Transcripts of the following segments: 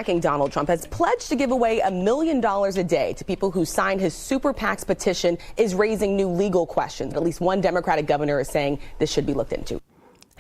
Donald Trump has pledged to give away $1 million a day to people who signed his super PAC's petition is raising new legal questions. At least one Democratic governor is saying this should be looked into.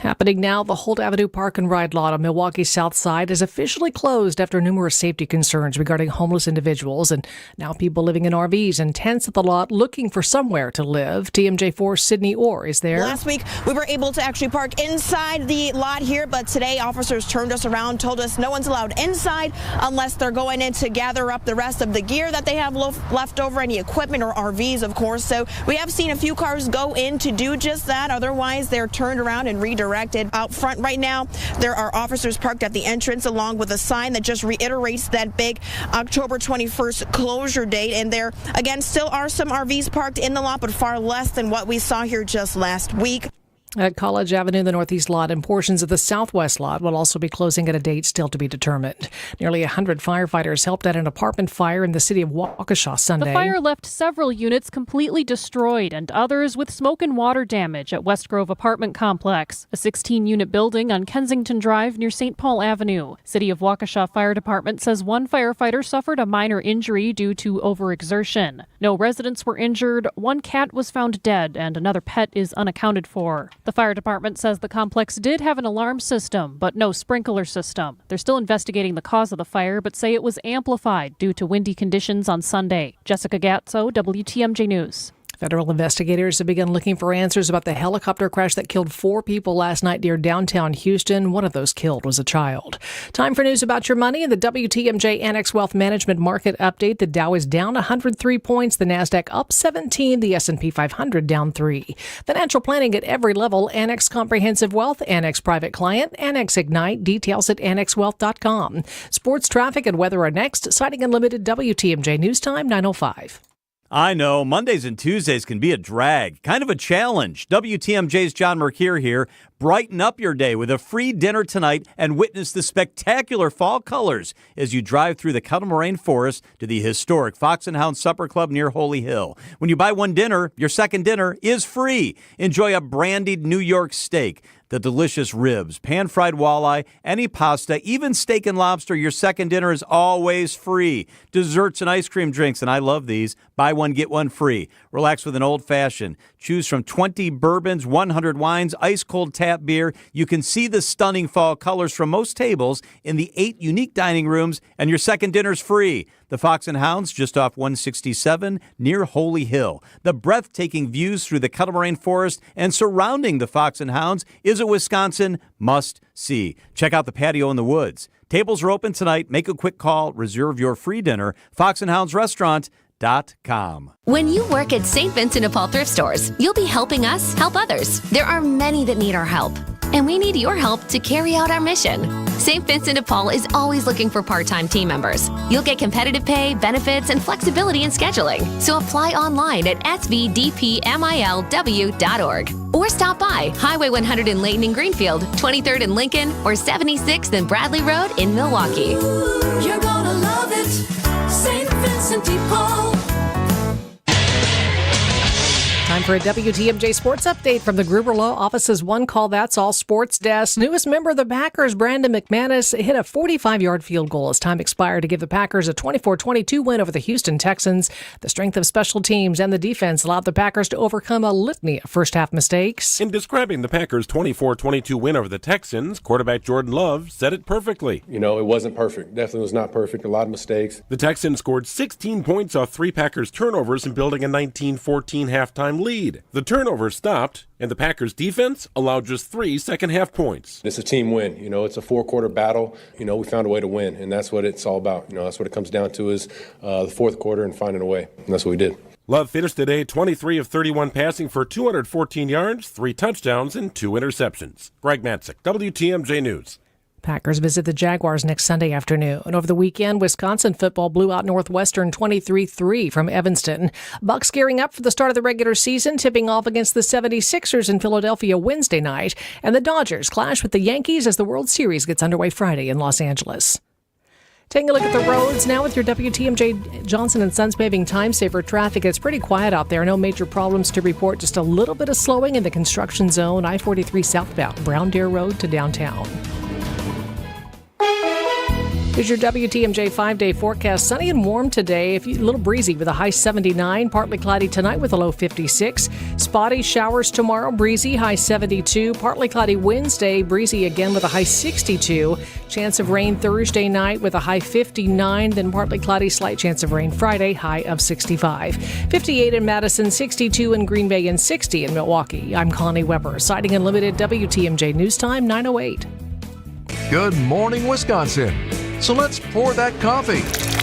Happening now, the Holt Avenue Park and Ride lot on Milwaukee's South Side is officially closed after numerous safety concerns regarding homeless individuals and now people living in RVs and tents at the lot looking for somewhere to live. TMJ4's Sydney Orr is there. Last week, we were able to actually park inside the lot here, but today officers turned us around, told us no one's allowed inside unless they're going in to gather up the rest of the gear that they have left over, any equipment or RVs, of course. So we have seen a few cars go in to do just that. Otherwise, they're turned around and redirected. Out front right now, there are officers parked at the entrance along with a sign that just reiterates that big October 21st closure date. And there, again, still are some RVs parked in the lot, but far less than what we saw here just last week. At College Avenue, the northeast lot and portions of the southwest lot will also be closing at a date still to be determined. Nearly 100 firefighters helped at an apartment fire in the city of Waukesha Sunday. The fire left several units completely destroyed and others with smoke and water damage at West Grove Apartment Complex, a 16-unit building on Kensington Drive near St. Paul Avenue. City of Waukesha Fire Department says one firefighter suffered a minor injury due to overexertion. No residents were injured, one cat was found dead, and another pet is unaccounted for. The fire department says the complex did have an alarm system, but no sprinkler system. They're still investigating the cause of the fire, but say it was amplified due to windy conditions on Sunday. Jessica Gatso, WTMJ News. Federal investigators have begun looking for answers about the helicopter crash that killed 4 people last night near downtown Houston. One of those killed was a child. Time for news about your money and the WTMJ Annex Wealth Management Market Update. The Dow is down 103 points, the NASDAQ up 17, the S&P 500 down 3. Financial planning at every level, Annex Comprehensive Wealth, Annex Private Client, Annex Ignite, details at annexwealth.com. Sports, traffic, and weather are next. Citing Unlimited, WTMJ News Time, 9:05. I know, Mondays and Tuesdays can be a drag, kind of a challenge. WTMJ's John Mercure here. Brighten up your day with a free dinner tonight and witness the spectacular fall colors as you drive through the Kettle Moraine Forest to the historic Fox and Hound Supper Club near Holy Hill. When you buy one dinner, your second dinner is free. Enjoy a brandied New York steak, the delicious ribs, pan-fried walleye, any pasta, even steak and lobster. Your second dinner is always free. Desserts and ice cream drinks, and I love these. Buy one, get one free. Relax with an old-fashioned. Choose from 20 bourbons, 100 wines, ice-cold tap beer. You can see the stunning fall colors from most tables in the 8 unique dining rooms, and your second dinner's free. The Fox and Hounds, just off 167 near Holy Hill. The breathtaking views through the Kettle Moraine Forest and surrounding the Fox and Hounds is a Wisconsin must-see. Check out the patio in the woods. Tables are open tonight. Make a quick call. Reserve your free dinner. foxandhoundsrestaurant.com. When you work at St. Vincent de Paul thrift stores, you'll be helping us help others. There are many that need our help, and we need your help to carry out our mission. St. Vincent de Paul is always looking for part-time team members. You'll get competitive pay, benefits, and flexibility in scheduling. So apply online at svdpmilw.org or stop by Highway 100 in Layton and Greenfield, 23rd in Lincoln, or 76th and Bradley Road in Milwaukee. Ooh, you're gonna love it, St. Vincent de Paul. Time for a WTMJ Sports Update from the Gruber Law Office's One Call That's All Sports Desk. Newest member of the Packers, Brandon McManus, hit a 45-yard field goal as time expired to give the Packers a 24-22 win over the Houston Texans. The strength of special teams and the defense allowed the Packers to overcome a litany of first-half mistakes. In describing the Packers' 24-22 win over the Texans, quarterback Jordan Love said it perfectly. You know, it wasn't perfect. Definitely was not perfect. A lot of mistakes. The Texans scored 16 points off 3 Packers turnovers in building a 19-14 halftime lead. The turnovers stopped, and the Packers defense allowed just 3 second-half points. It's a team win. You know, it's a 4-quarter battle. You know, we found a way to win, and that's what it's all about. You know, that's what it comes down to is the fourth quarter and finding a way, and that's what we did. Love finished today 23 of 31 passing for 214 yards, 3 touchdowns, and 2 interceptions. Greg Matzik, WTMJ News. Packers visit the Jaguars next Sunday afternoon. Over the weekend, Wisconsin football blew out Northwestern 23-3 from Evanston. Bucks gearing up for the start of the regular season, tipping off against the 76ers in Philadelphia Wednesday night. And the Dodgers clash with the Yankees as the World Series gets underway Friday in Los Angeles. Taking a look at the roads now with your WTMJ Johnson & Sons paving time saver traffic. It's pretty quiet out there. No major problems to report. Just a little bit of slowing in the construction zone. I-43 southbound, Brown Deer Road to downtown. Here's your WTMJ 5-day forecast. Sunny and warm today, a little breezy with a high 79. Partly cloudy tonight with a low 56. Spotty showers tomorrow, breezy, high 72. Partly cloudy Wednesday, breezy again with a high 62. Chance of rain Thursday night with a high 59. Then partly cloudy, slight chance of rain Friday, high of 65. 58 in Madison, 62 in Green Bay, and 60 in Milwaukee. I'm Connie Weber, Sighting Unlimited, WTMJ News Time 9:08. Good morning, Wisconsin. So let's pour that coffee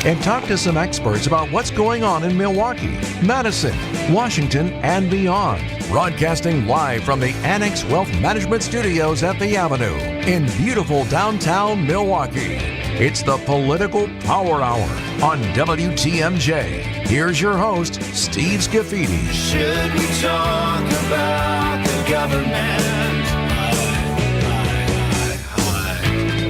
and talk to some experts about what's going on in Milwaukee, Madison, Washington, and beyond. Broadcasting live from the Annex Wealth Management Studios at the Avenue in beautiful downtown Milwaukee. It's the Political Power Hour on WTMJ. Here's your host, Steve Scaffidi. Should we talk about the government?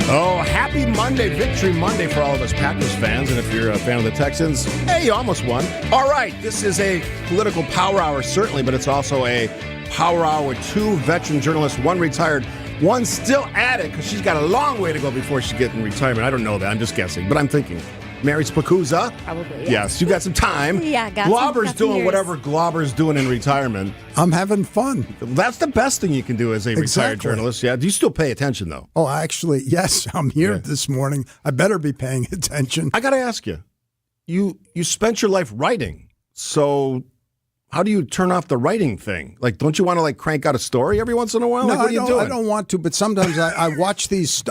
Oh, happy Monday, Victory Monday for all of us Packers fans. And if you're a fan of the Texans, hey, you almost won. All right, this is a political power hour, certainly, but it's also a power hour with two veteran journalists, one retired, one still at it, because she's got a long way to go before she gets in retirement. I don't know that. I'm just guessing, but I'm thinking. Mary Spacuzza. Probably. Yes, you got some time. Yeah, got Glauber's some doing years. whatever Glauber's doing in retirement. I'm having fun. That's the best thing you can do as a retired journalist. Yeah. Do you still pay attention, though? Oh, actually, yes. I'm here this morning. I better be paying attention. I got to ask you. You spent your life writing. So how do you turn off the writing thing? Like, don't you want to crank out a story every once in a while? No, what are you doing? I don't want to, but sometimes I watch these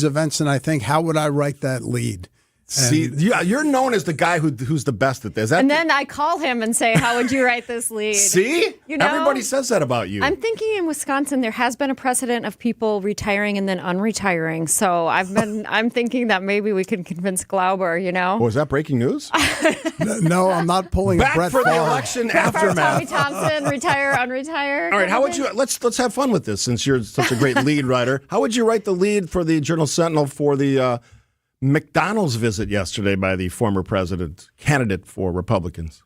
events and I think, how would I write that lead? See, you're known as the guy who's the best at this. And then I call him and say, how would you write this lead? See? Everybody says that about you. I'm thinking in Wisconsin, there has been a precedent of people retiring and then unretiring. So I'm thinking that maybe we can convince Glauber, Was that breaking news? No, I'm not pulling Back a Brett for the Favre. election aftermath. Tommy Thompson, retire, unretire. All right, how would you, let's have fun with this since you're such a great lead writer. How would you write the lead for the Journal Sentinel for the McDonald's visit yesterday by the former candidate for Republicans?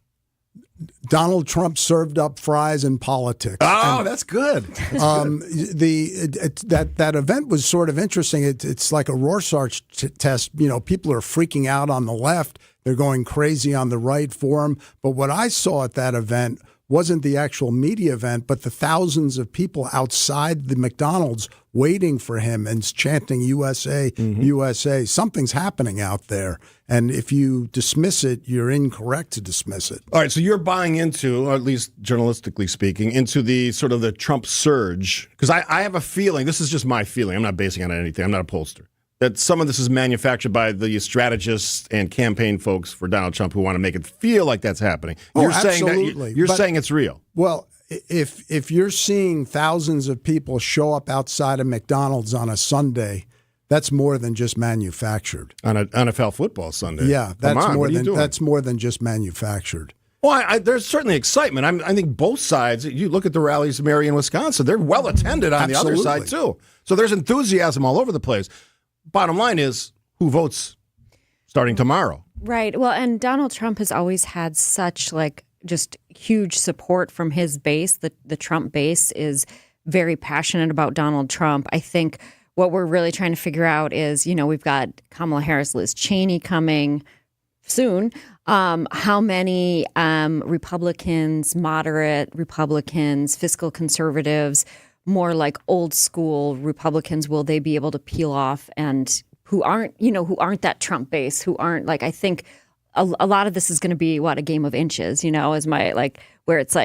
Donald Trump served up fries in politics. Oh, that's good. That event was sort of interesting. It's like a Rorschach test. People are freaking out on the left. They're going crazy on the right for him. But what I saw at that event wasn't the actual media event, but the thousands of people outside the McDonald's waiting for him and chanting USA, USA. Something's happening out there. And if you dismiss it, you're incorrect to dismiss it. All right, so you're buying into, or at least journalistically speaking, into the sort of the Trump surge. Because I have a feeling, this is just my feeling, I'm not basing it on anything, I'm not a pollster, that some of this is manufactured by the strategists and campaign folks for Donald Trump who want to make it feel like that's happening. You're absolutely. You're saying it's real. Well, if you're seeing thousands of people show up outside of McDonald's on a Sunday, that's more than just manufactured. On an NFL football Sunday. Yeah, that's more than just manufactured. Well, there's certainly excitement. I think both sides, you look at the rallies, Mary, in Wisconsin, they're well attended on the other side, too. So there's enthusiasm all over the place. Bottom line is, who votes starting tomorrow? Right. Well, and Donald Trump has always had such just huge support from his base. The Trump base is very passionate about Donald Trump. I think what we're really trying to figure out is, we've got Kamala Harris, Liz Cheney coming soon. How many Republicans, moderate Republicans, fiscal conservatives, more like old school Republicans, will they be able to peel off, and who aren't that Trump base, who aren't I think a lot of this is going to be a game of inches, as where it's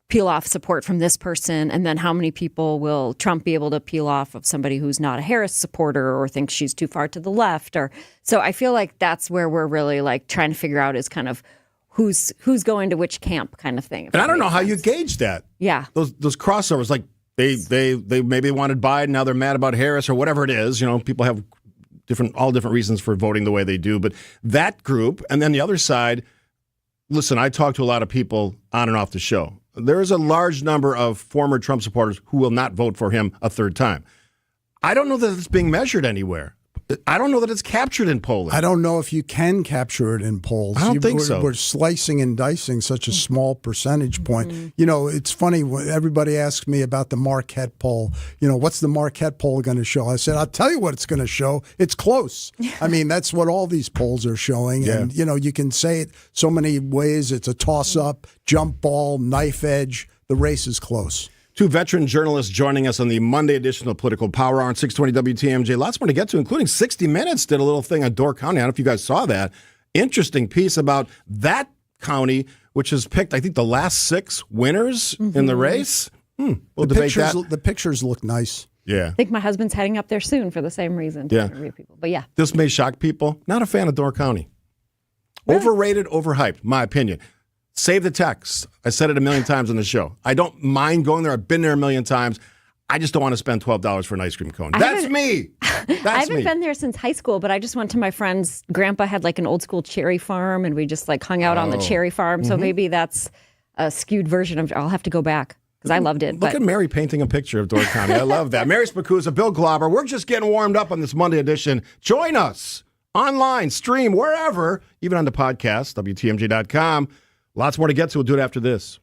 peel off support from this person, and then how many people will Trump be able to peel off of somebody who's not a Harris supporter or thinks she's too far to the left, so I feel like that's where we're really trying to figure out is kind of who's going to which camp kind of thing. And I don't know how you gauge that. Yeah, those crossovers, They maybe wanted Biden, now they're mad about Harris or whatever it is. People have all different reasons for voting the way they do. But that group, and then the other side, listen, I talk to a lot of people on and off the show. There is a large number of former Trump supporters who will not vote for him a third time. I don't know that it's being measured anywhere. I don't know that it's captured in polling. I don't know if you can capture it in polls. I don't think so. We're slicing and dicing such a small percentage point. You know, it's funny when everybody asks me about the Marquette poll. You know, what's the Marquette poll going to show? I said, I'll tell you what it's going to show. It's close. I mean, that's what all these polls are showing. Yeah. And, you know, you can say it so many ways. It's a toss-up, jump ball, knife edge. The race is close. Two veteran journalists joining us on the Monday edition of Political Power Hour on 620 WTMJ. Lots more to get to, including 60 Minutes did a little thing on Door County. I don't know if you guys saw that. Interesting piece about that county, which has picked, I think, the last 6 winners in the race. We'll debate that. The pictures look nice. Yeah. I think my husband's heading up there soon for the same reason to interview people. But yeah. This may shock people. Not a fan of Door County. Really? Overrated, overhyped, my opinion. Save the text. I said it a million times on the show. I don't mind going there. I've been there a million times. I just don't want to spend $12 for an ice cream cone. That's me. I haven't been there since high school, but I just went to my friend's. Grandpa had like an old school cherry farm, and we just like hung out on the cherry farm. So maybe that's a skewed version of. I'll have to go back because I loved it. Look at Mary painting a picture of Door County. I love that. Mary Spacuzza, Bill Glauber. We're just getting warmed up on this Monday edition. Join us online, stream, wherever, even on the podcast, WTMJ.com. Lots more to get to. We'll do it after this.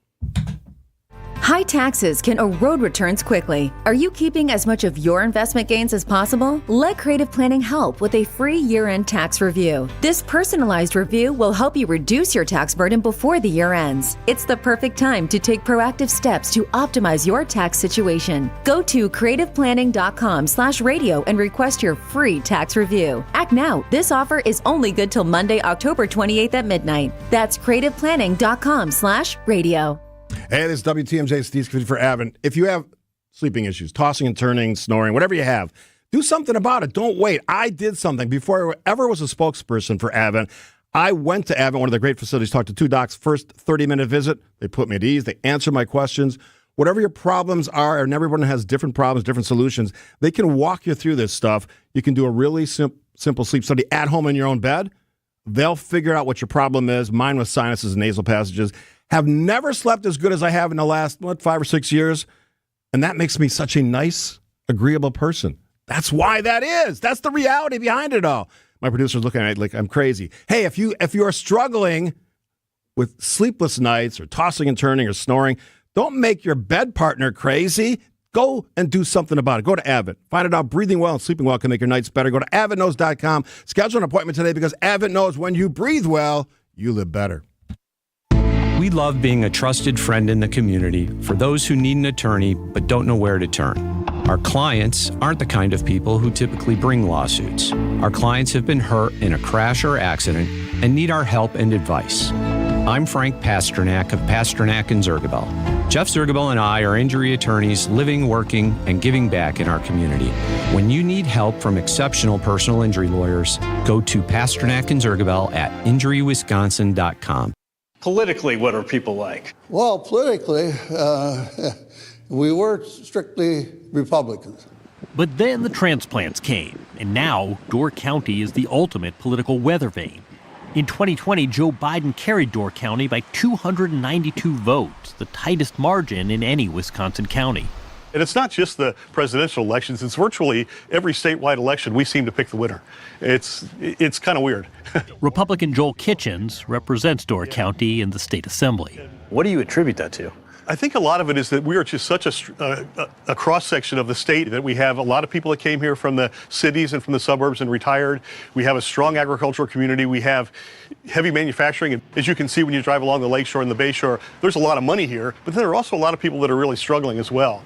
High taxes can erode returns quickly. Are you keeping as much of your investment gains as possible? Let Creative Planning help with a free year-end tax review. This personalized review will help you reduce your tax burden before the year ends. It's the perfect time to take proactive steps to optimize your tax situation. Go to creativeplanning.com/radio and request your free tax review. Act now. This offer is only good till Monday, October 28th at midnight. That's creativeplanning.com/radio. Hey, this is WTMJ Steve Scaffidi for Avon. If you have sleeping issues, tossing and turning, snoring, whatever you have, do something about it. Don't wait. I did something. Before I ever was a spokesperson for Avon, I went to Avon, one of the great facilities, talked to 2 docs, first 30-minute visit. They put me at ease. They answered my questions. Whatever your problems are, and everyone has different problems, different solutions, they can walk you through this stuff. You can do a really simple sleep study at home in your own bed. They'll figure out what your problem is. Mine was sinuses and nasal passages. Have never slept as good as I have in the last, 5 or 6 years. And that makes me such a nice, agreeable person. That's why that is. That's the reality behind it all. My producer's looking at me like I'm crazy. Hey, if you are struggling with sleepless nights or tossing and turning or snoring, don't make your bed partner crazy. Go and do something about it. Go to Avid. Find it out. Breathing well and sleeping well can make your nights better. Go to avidknows.com. Schedule an appointment today because Avid knows when you breathe well, you live better. We love being a trusted friend in the community for those who need an attorney but don't know where to turn. Our clients aren't the kind of people who typically bring lawsuits. Our clients have been hurt in a crash or accident and need our help and advice. I'm Frank Pasternak of Pasternak & Zergabel. Jeff Zergabel and I are injury attorneys living, working, and giving back in our community. When you need help from exceptional personal injury lawyers, go to Pasternak & Zergabel at injurywisconsin.com. Politically, what are people like? Well, politically, we were strictly Republicans. But then the transplants came, and now Door County is the ultimate political weather vane. In 2020, Joe Biden carried Door County by 292 votes, the tightest margin in any Wisconsin county. And it's not just the presidential elections, it's virtually every statewide election we seem to pick the winner. It's kind of weird. Republican Joel Kitchens represents Door County in the state assembly. What do you attribute that to? I think a lot of it is that we are just such a cross-section of the state that we have a lot of people that came here from the cities and from the suburbs and retired. We have a strong agricultural community. We have heavy manufacturing. And as you can see when you drive along the lakeshore and the bayshore, there's a lot of money here. But then there are also a lot of people that are really struggling as well.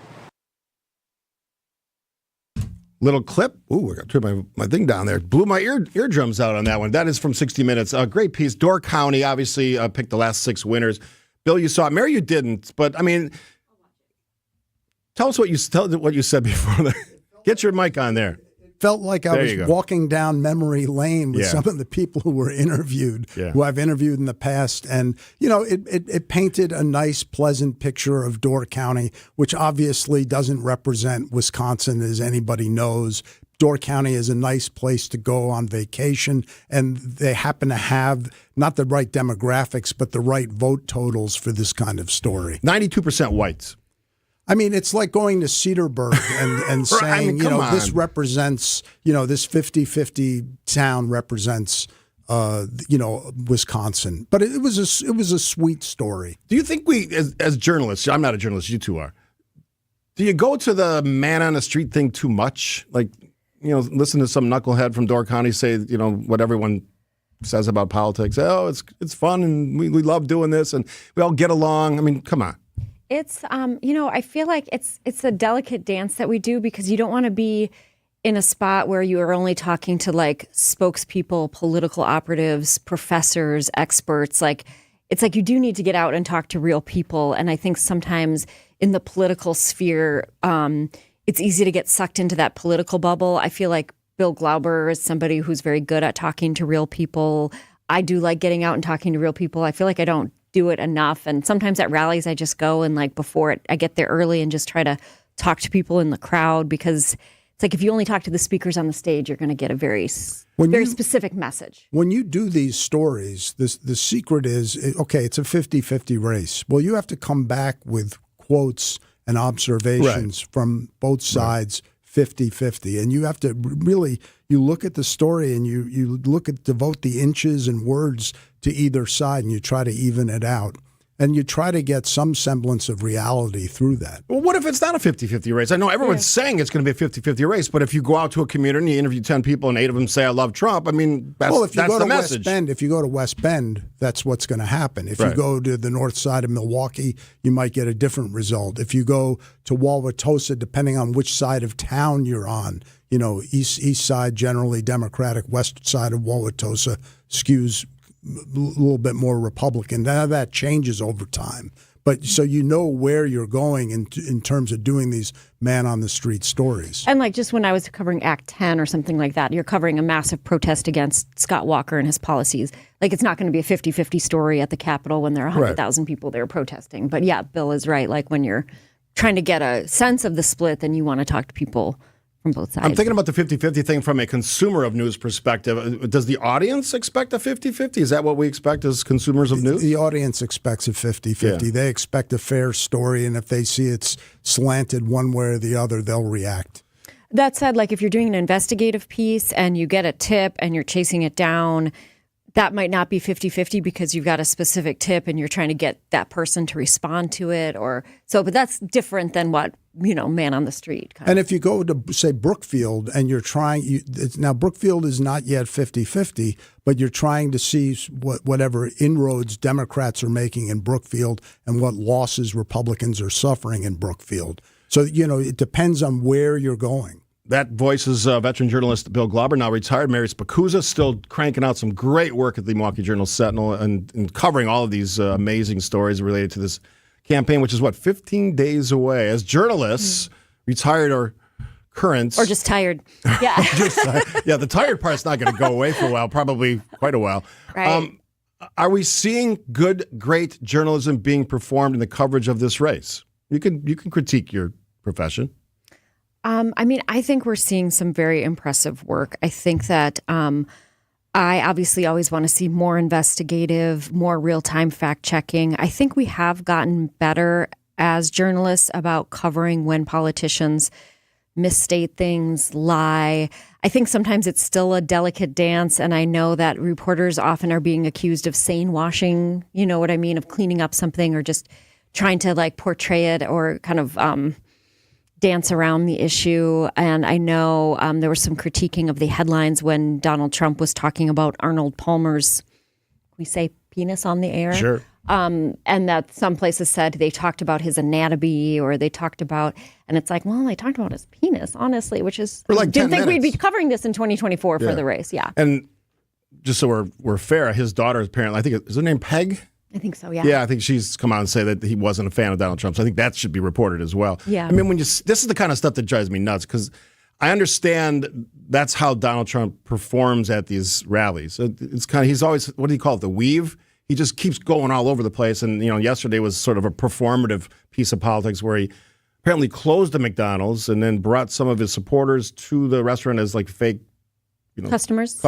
Little clip. Ooh, I got to turn my thing down there. Blew my eardrums out on that one. That is from 60 Minutes. A great piece. Door County obviously picked the last 6 winners. Bill, you saw it. Mary, you didn't. But, I mean, tell us what you said before. Get your mic on there. Felt like I was walking down memory lane with some of the people who were interviewed, who I've interviewed in the past. And, you know, it painted a nice, pleasant picture of Door County, which obviously doesn't represent Wisconsin, as anybody knows. Door County is a nice place to go on vacation, and they happen to have not the right demographics, but the right vote totals for this kind of story. 92% whites. I mean, it's like going to Cedarburg and saying, this represents, this 50-50 town represents, Wisconsin. But it was a sweet story. Do you think we, as journalists, I'm not a journalist, you two are, do you go to the man on the street thing too much? Like, listen to some knucklehead from Door County say, what everyone says about politics. Oh, it's fun and we love doing this and we all get along. I mean, come on. It's, I feel like it's a delicate dance that we do because you don't want to be in a spot where you are only talking to like spokespeople, political operatives, professors, experts. Like, it's like you do need to get out and talk to real people. And I think sometimes in the political sphere, it's easy to get sucked into that political bubble. I feel like Bill Glauber is somebody who's very good at talking to real people. I do like getting out and talking to real people. I feel like I don't do it enough. And sometimes at rallies, I just go and like before it, I get there early and just try to talk to people in the crowd because it's like if you only talk to the speakers on the stage, you're going to get a very specific message. When you do these stories, the secret is, okay, it's a 50-50 race. Well, you have to come back with quotes and observations from both sides, 50-50. And you have to really, you look at the story and you devote the inches and words to either side and you try to even it out. And you try to get some semblance of reality through that. Well, what if it's not a 50-50 race? I know everyone's saying it's going to be a 50-50 race, but if you go out to a community and you interview 10 people and 8 of them say, I love Trump, I mean, that's the message. If you go to West Bend, that's what's going to happen. If you go to the north side of Milwaukee, you might get a different result. If you go to Wauwatosa, depending on which side of town you're on, east side generally Democratic, west side of Wauwatosa skews a little bit more Republican. Now that changes over time. But so where you're going in terms of doing these man-on-the-street stories. And like just when I was covering Act 10 or something like that, you're covering a massive protest against Scott Walker and his policies. Like it's not going to be a 50-50 story at the Capitol when there are 100,000 people there protesting. But yeah, Bill is right. Like when you're trying to get a sense of the split, then you want to talk to people from both sides. I'm thinking about the 50-50 thing from a consumer of news perspective. Does the audience expect a 50-50? Is that what we expect as consumers of news? The audience expects a 50-50. Yeah. They expect a fair story, and if they see it's slanted one way or the other, they'll react. That said, like if you're doing an investigative piece and you get a tip and you're chasing it down, that might not be 50-50 because you've got a specific tip and you're trying to get that person to respond to it but that's different than what, man on the street. And if you go to, say, Brookfield and you're now Brookfield is not yet 50-50, but you're trying to see whatever inroads Democrats are making in Brookfield and what losses Republicans are suffering in Brookfield. So, it depends on where you're going. That voice is veteran journalist Bill Glauber, now retired. Mary Spacuzza, still cranking out some great work at the Milwaukee Journal-Sentinel and covering all of these amazing stories related to this campaign, which is, 15 days away. As journalists, retired or current. Or just tired. Yeah. The tired part's not going to go away for a while, probably quite a while. Right. Are we seeing great journalism being performed in the coverage of this race? You can critique your profession. I think we're seeing some very impressive work. I think that I obviously always want to see more investigative, more real-time fact-checking. I think we have gotten better as journalists about covering when politicians misstate things, lie. I think sometimes it's still a delicate dance, and I know that reporters often are being accused of sane washing, you know what I mean, of cleaning up something or just trying to like portray it or kind of dance around the issue. And I know there was some critiquing of the headlines when Donald Trump was talking about Arnold Palmer's, we say penis on the air. Sure. And that some places said they talked about his anatomy or they talked about, and it's like, well, they talked about his penis, honestly, which is, for like didn't think minutes. We'd be covering this in 2024 for the race. Yeah. And just so we're fair, his daughter apparently, I think, is her name Peg? I think so, yeah. Yeah, I think she's come out and say that he wasn't a fan of Donald Trump. So I think that should be reported as well. Yeah. I mean, this is the kind of stuff that drives me nuts because I understand that's how Donald Trump performs at these rallies. It's kind of, he's always, what do you call it, the weave? He just keeps going all over the place. And, yesterday was sort of a performative piece of politics where he apparently closed the McDonald's and then brought some of his supporters to the restaurant as like fake, customers.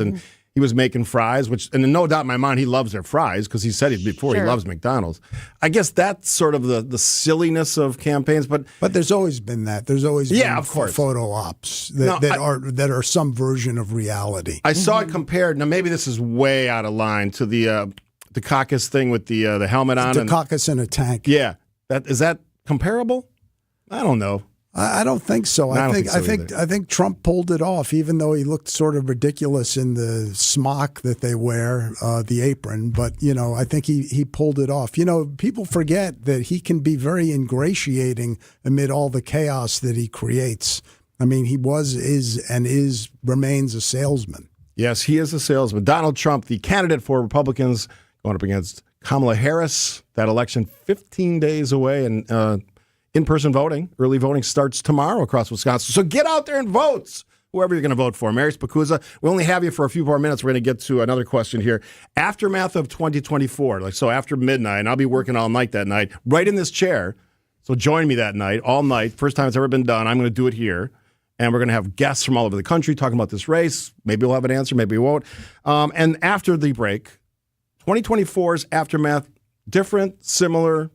And he was making fries, and no doubt in my mind he loves their fries because he said it before. Sure. He loves McDonald's. I guess that's sort of the silliness of campaigns, but there's always been that. There's always been of course. photo ops that are some version of reality. I saw it compared. Now maybe this is way out of line to the caucus thing with the helmet on. The caucus in a tank. Yeah, is that comparable? I don't know. I don't think so. I think Trump pulled it off, even though he looked sort of ridiculous in the smock that they wear, the apron. But I think he pulled it off. People forget that he can be very ingratiating amid all the chaos that he creates. I mean, he remains a salesman. Yes, he is a salesman. Donald Trump, the candidate for Republicans, going up against Kamala Harris. That election 15 days away, and in-person voting, early voting starts tomorrow across Wisconsin. So get out there and vote, whoever you're going to vote for. Mary Spacuzza, we only have you for a few more minutes. We're going to get to another question here. Aftermath of 2024, so after midnight, and I'll be working all night that night, right in this chair. So join me that night, all night. First time it's ever been done. I'm going to do it here. And we're going to have guests from all over the country talking about this race. Maybe we'll have an answer, maybe we won't. And after the break, 2024's aftermath, different, similar,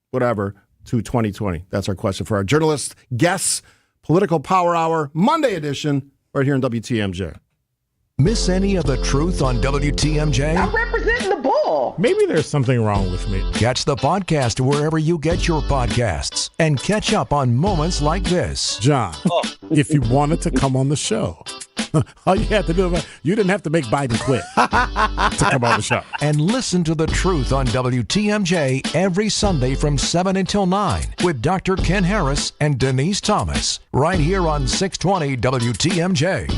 whatever, to 2020? That's our question for our journalist guests. Political Power Hour, Monday edition, right here in WTMJ. Miss any of the truth on WTMJ? I'm representing the bull. Maybe there's something wrong with me. Catch the podcast wherever you get your podcasts and catch up on moments like this. John, if you wanted to come on the show, all you had to do, you didn't have to make Biden quit to come on the show. And listen to The Truth on WTMJ every Sunday from 7 until 9 with Dr. Ken Harris and Denise Thomas, right here on 620 WTMJ.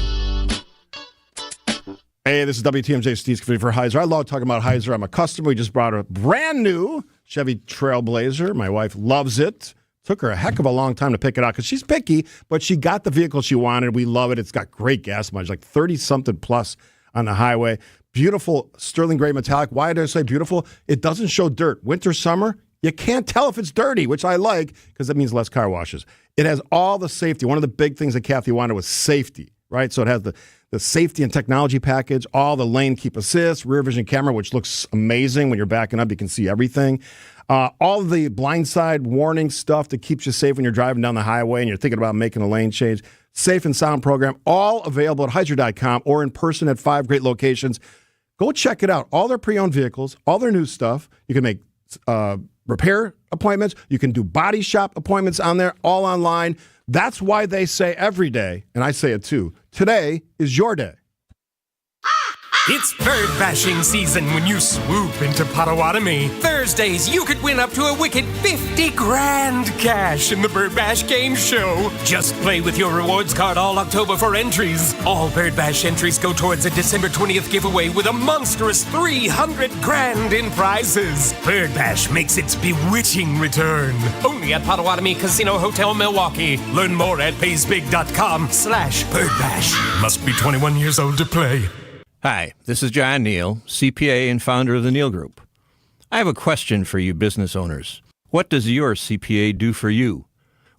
Hey, this is WTMJ Steve Scaffidi for Heiser. I love talking about Heiser. I'm a customer. We just brought a brand new Chevy Trailblazer. My wife loves it. Took her a heck of a long time to pick it out because she's picky, but she got the vehicle she wanted. We love it. It's got great gas mileage, like 30-something plus on the highway. Beautiful sterling gray metallic. Why did I say beautiful? It doesn't show dirt. Winter, summer, you can't tell if it's dirty, which I like because that means less car washes. It has all the safety. One of the big things that Kathy wanted was safety, right? So it has the safety and technology package, all the lane keep assist, rear vision camera, which looks amazing. When you're backing up, you can see everything. All the blindside warning stuff that keeps you safe when you're driving down the highway and you're thinking about making a lane change. Safe and sound program, all available at Heiser.com or in person at 5 great locations. Go check it out. All their pre-owned vehicles, all their new stuff. You can make repair appointments. You can do body shop appointments on there, all online. That's why they say every day, and I say it too, today is your day. It's bird bashing season when you swoop into Potawatomi. Thursdays, you could win up to a wicked 50 grand cash in the Bird Bash Game Show. Just play with your rewards card all October for entries. All Bird Bash entries go towards a December 20th giveaway with a monstrous 300 grand in prizes. Bird Bash makes its bewitching return. Only at Potawatomi Casino Hotel, Milwaukee. Learn more at paysbig.com/birdbash. Must be 21 years old to play. Hi, this is John Neal, CPA and founder of the Neal Group. I have a question for you business owners. What does your CPA do for you?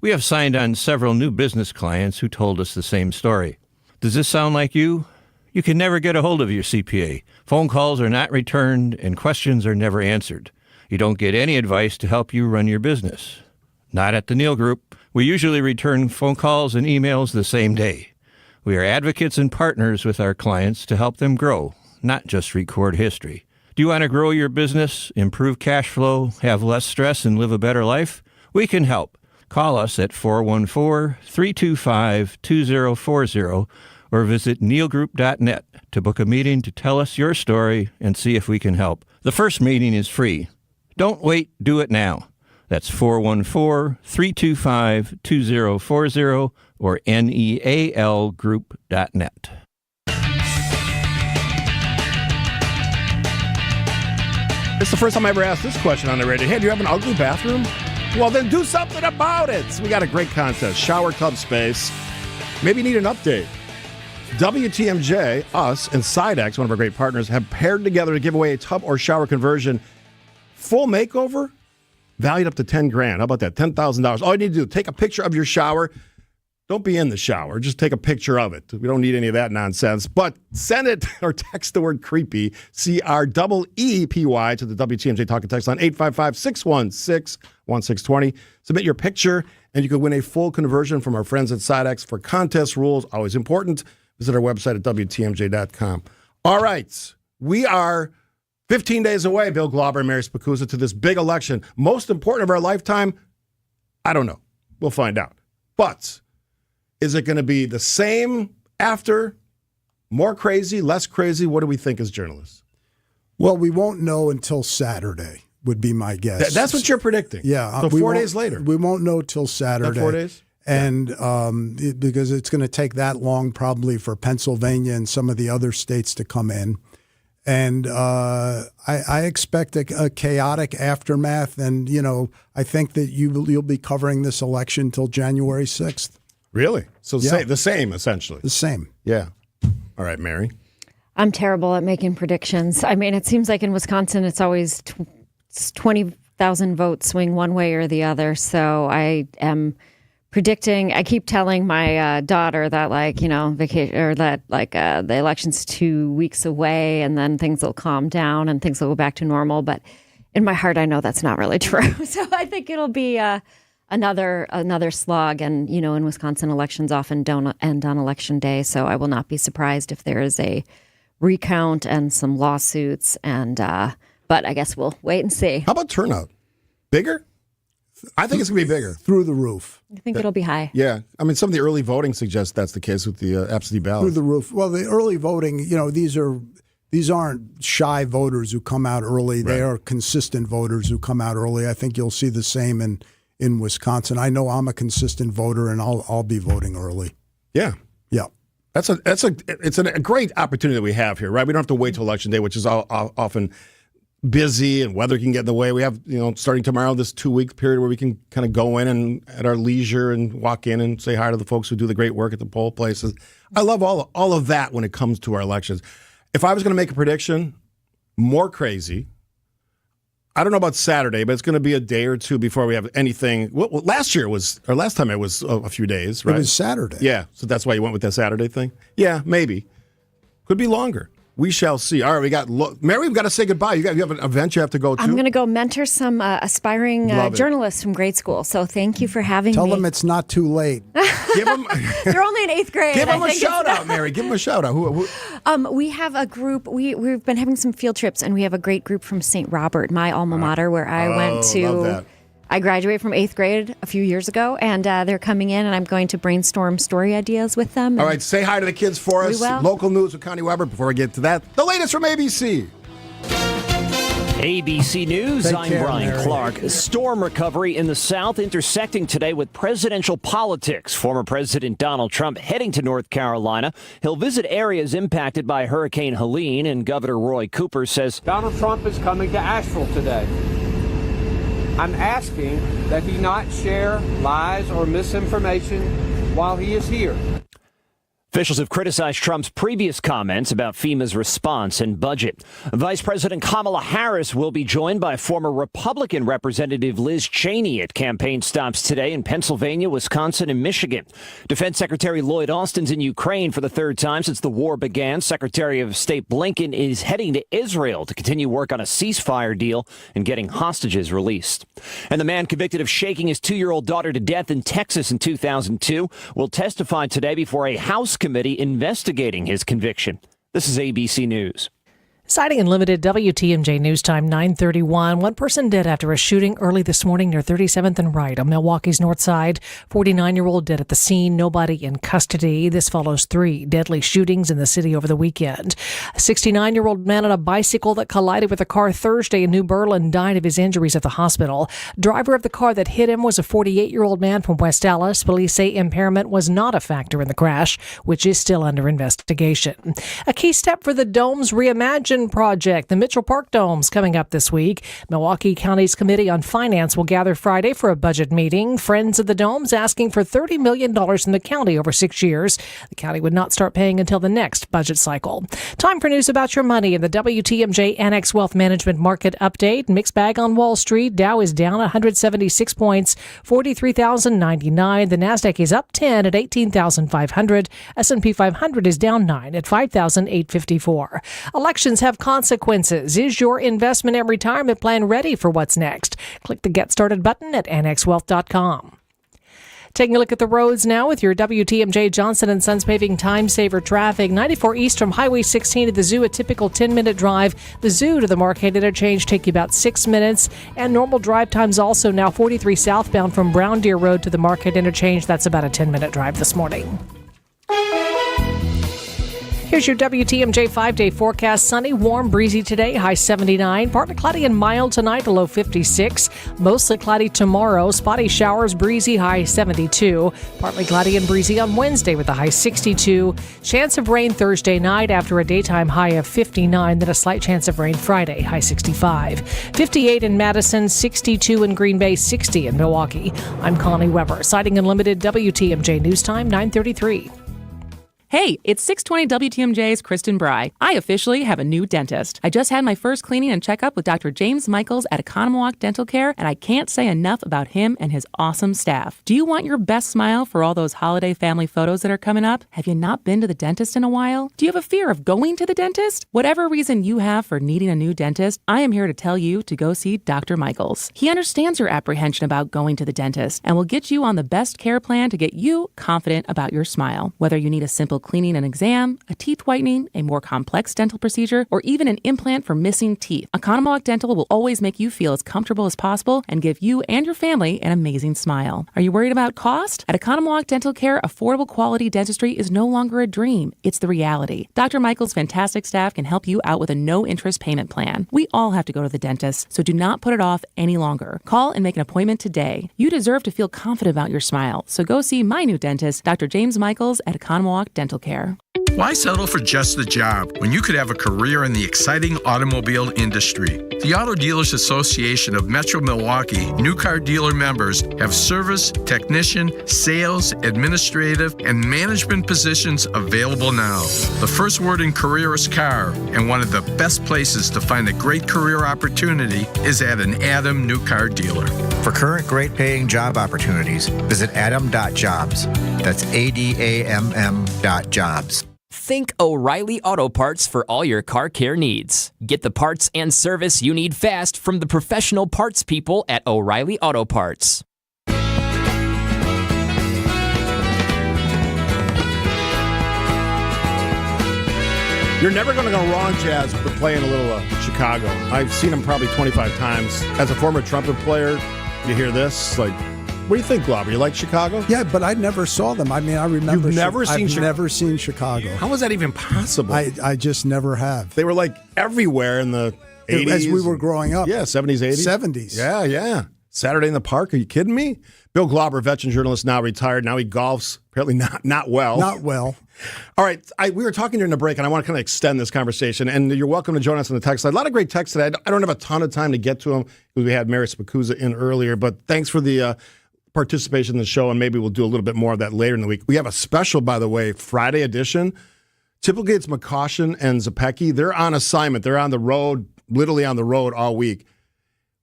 We have signed on several new business clients who told us the same story. Does this sound like you? You can never get a hold of your CPA. Phone calls are not returned and questions are never answered. You don't get any advice to help you run your business. Not at the Neal Group. We usually return phone calls and emails the same day. We are advocates and partners with our clients to help them grow, not just record history. Do you want to grow your business, improve cash flow, have less stress, and live a better life? We can help. Call us at 414-325-2040 or visit nealgroup.net to book a meeting to tell us your story and see if we can help. The first meeting is free. Don't wait, do it now. That's 414-325-2040 or nealgroup.net. It's the first time I ever asked this question on the radio. Hey, do you have an ugly bathroom? Well, then do something about it. We got a great contest, shower tub space. Maybe you need an update. WTMJ, us, and Sidex, one of our great partners, have paired together to give away a tub or shower conversion. Full makeover, valued up to $10,000. How about that? $10,000. All you need to do, take a picture of your shower, Don't be in the shower. Just take a picture of it. We don't need any of that nonsense. But send it or text the word creepy, CREEPY, to the WTMJ Talk and Text line, 855-616-1620. Submit your picture, and you could win a full conversion from our friends at SideX. For contest rules, always important, visit our website at WTMJ.com. All right. We are 15 days away, Bill Glauber and Mary Spacuzza, to this big election. Most important of our lifetime? I don't know. We'll find out. But is it going to be the same after? More crazy, less crazy? What do we think as journalists? Well, we won't know until Saturday, would be my guess. That's what you're predicting? Yeah. So 4 days later? We won't know till Saturday. 4 days? And because it's going to take that long probably for Pennsylvania and some of the other states to come in. And I expect a chaotic aftermath. And, I think that you'll be covering this election till January 6th. Really? So Yeah. the same, essentially. The same. Yeah. All right, Mary. I'm terrible at making predictions. I mean, it seems like in Wisconsin, it's always 20,000 votes swing one way or the other. So I am predicting. I keep telling my daughter that, vacation or that, the election's 2 weeks away, and then things will calm down and things will go back to normal. But in my heart, I know that's not really true. So I think it'll be another slog. And, in Wisconsin, elections often don't end on election day. So I will not be surprised if there is a recount and some lawsuits. And but I guess we'll wait and see. How about turnout? Bigger? I think it's going to be bigger. Through the roof. I think it'll be high. Yeah. I mean, some of the early voting suggests that's the case with the absentee ballots. Through the roof. Well, the early voting, these aren't shy voters who come out early. Right. They are consistent voters who come out early. I think you'll see the same in Wisconsin. I know I'm a consistent voter, and I'll be voting early. Yeah. Yeah. It's a great opportunity that we have here, right? We don't have to wait till election day, which is often busy and weather can get in the way. We have, starting tomorrow, this 2-week period where we can kind of go in and at our leisure and walk in and say hi to the folks who do the great work at the poll places. I love all of that when it comes to our elections. If I was going to make a prediction, more crazy. I don't know about Saturday, but it's going to be a day or two before we have anything. Well, last time it was a few days, right? It was Saturday. Yeah, so that's why you went with that Saturday thing? Yeah, maybe. Could be longer. We shall see. All right, Mary, we've got to say goodbye. You have an event you have to go to? I'm going to go mentor some aspiring journalists from grade school. So thank you for having me. Tell them it's not too late. Give them, They're only in 8th grade. Give them a shout out, Mary. Give them a shout out. Who? We have a group. We've been having some field trips, and we have a great group from St. Robert, my alma mater, where I went to. Love that. I graduated from 8th grade a few years ago, and they're coming in, and I'm going to brainstorm story ideas with them. All right, say hi to the kids for us. We will. Local news with Connie Weber. Before we get to that, the latest from ABC. ABC News, I'm Brian Mary. Clark. Storm recovery in the South intersecting today with presidential politics. Former President Donald Trump heading to North Carolina. He'll visit areas impacted by Hurricane Helene, and Governor Roy Cooper says Donald Trump is coming to Asheville today. I'm asking that he not share lies or misinformation while he is here. Officials have criticized Trump's previous comments about FEMA's response and budget. Vice President Kamala Harris will be joined by former Republican Representative Liz Cheney at campaign stops today in Pennsylvania, Wisconsin, and Michigan. Defense Secretary Lloyd Austin's in Ukraine for the third time since the war began. Secretary of State Blinken is heading to Israel to continue work on a ceasefire deal and getting hostages released. And the man convicted of shaking his 2-year-old daughter to death in Texas in 2002 will testify today before a House committee investigating his conviction. This is ABC News. Citing in limited WTMJ News Time 9:31. One person dead after a shooting early this morning near 37th and Wright on Milwaukee's north side. 49-year-old dead at the scene. Nobody in custody. This follows 3 deadly shootings in the city over the weekend. A 69-year-old man on a bicycle that collided with a car Thursday in New Berlin died of his injuries at the hospital. Driver of the car that hit him was a 48-year-old man from West Dallas. Police say impairment was not a factor in the crash, which is still under investigation. A key step for the Dome's reimagined expansion project. The Mitchell Park Dome's coming up this week. Milwaukee County's Committee on Finance will gather Friday for a budget meeting. Friends of the Dome's asking for $30 million from the county over 6 years. The county would not start paying until the next budget cycle. Time for news about your money in the WTMJ Annex Wealth Management Market Update. Mixed bag on Wall Street. Dow is down 176 points, 43,099. The Nasdaq is up 10 at 18,500. S&P 500 is down 9 at 5,854. Elections have consequences. Is your investment and retirement plan ready for what's next? Click the Get Started button at annexwealth.com. Taking a look at the roads now with your WTMJ Johnson & Sons Paving Time Saver traffic. 94 east from Highway 16 to the Zoo, a typical 10-minute drive. The Zoo to the Marquette Interchange take you about 6 minutes. And normal drive times also now 43 southbound from Brown Deer Road to the Marquette Interchange. That's about a 10-minute drive this morning. Here's your WTMJ 5-day forecast. Sunny, warm, breezy today, high 79. Partly cloudy and mild tonight, a low 56. Mostly cloudy tomorrow. Spotty showers, breezy, high 72. Partly cloudy and breezy on Wednesday with a high 62. Chance of rain Thursday night after a daytime high of 59. Then a slight chance of rain Friday, high 65. 58 in Madison, 62 in Green Bay, 60 in Milwaukee. I'm Connie Weber. Sighting Unlimited, WTMJ News Time, 9:33. Hey, it's 620 WTMJ's Kristen Bry. I officially have a new dentist. I just had my first cleaning and checkup with Dr. James Michaels at Economwalk Dental Care, and I can't say enough about him and his awesome staff. Do you want your best smile for all those holiday family photos that are coming up? Have you not been to the dentist in a while? Do you have a fear of going to the dentist? Whatever reason you have for needing a new dentist, I am here to tell you to go see Dr. Michaels. He understands your apprehension about going to the dentist and will get you on the best care plan to get you confident about your smile. Whether you need a simple cleaning and exam, a teeth whitening, a more complex dental procedure, or even an implant for missing teeth, Economwalk Dental will always make you feel as comfortable as possible and give you and your family an amazing smile. Are you worried about cost? At Economwalk Dental Care, affordable quality dentistry is no longer a dream. It's the reality. Dr. Michael's fantastic staff can help you out with a no-interest payment plan. We all have to go to the dentist, so do not put it off any longer. Call and make an appointment today. You deserve to feel confident about your smile, so go see my new dentist, Dr. James Michaels at Economwalk Dental Care. Why settle for just the job when you could have a career in the exciting automobile industry? The Auto Dealers Association of Metro Milwaukee new car dealer members have service, technician, sales, administrative, and management positions available now. The first word in career is car, and one of the best places to find a great career opportunity is at an Adam new car dealer. For current great paying job opportunities, visit adam.jobs. That's ADAMM.jobs. Think O'Reilly Auto Parts for all your car care needs. Get the parts and service you need fast from the professional parts people at O'Reilly Auto Parts. You're never going to go wrong, Jazz, with playing a little Chicago. I've seen them probably 25 times. As a former trumpet player, you hear this, like, what do you think, Glauber? You like Chicago? Yeah, but I never saw them. I mean, I remember. You've never seen I've Chicago? never seen Chicago. How is that even possible? I just never have. They were like everywhere in the 80s. As we were growing up. Yeah, 70s, 80s. 70s. Yeah. Saturday in the Park. Are you kidding me? Bill Glauber, veteran journalist, now retired. Now he golfs. Apparently not well. Not well. All right. We were talking during the break, and I want to kind of extend this conversation. And you're welcome to join us on the text line. A lot of great texts today. I don't have a ton of time to get to them because we had Mary Spacuzza in earlier. But thanks for the participation in the show, and maybe we'll do a little bit more of that later in the week. We have a special, by the way, Friday edition. Typically, it's McCaution and Zepecki. They're on assignment. They're on the road, literally on the road all week.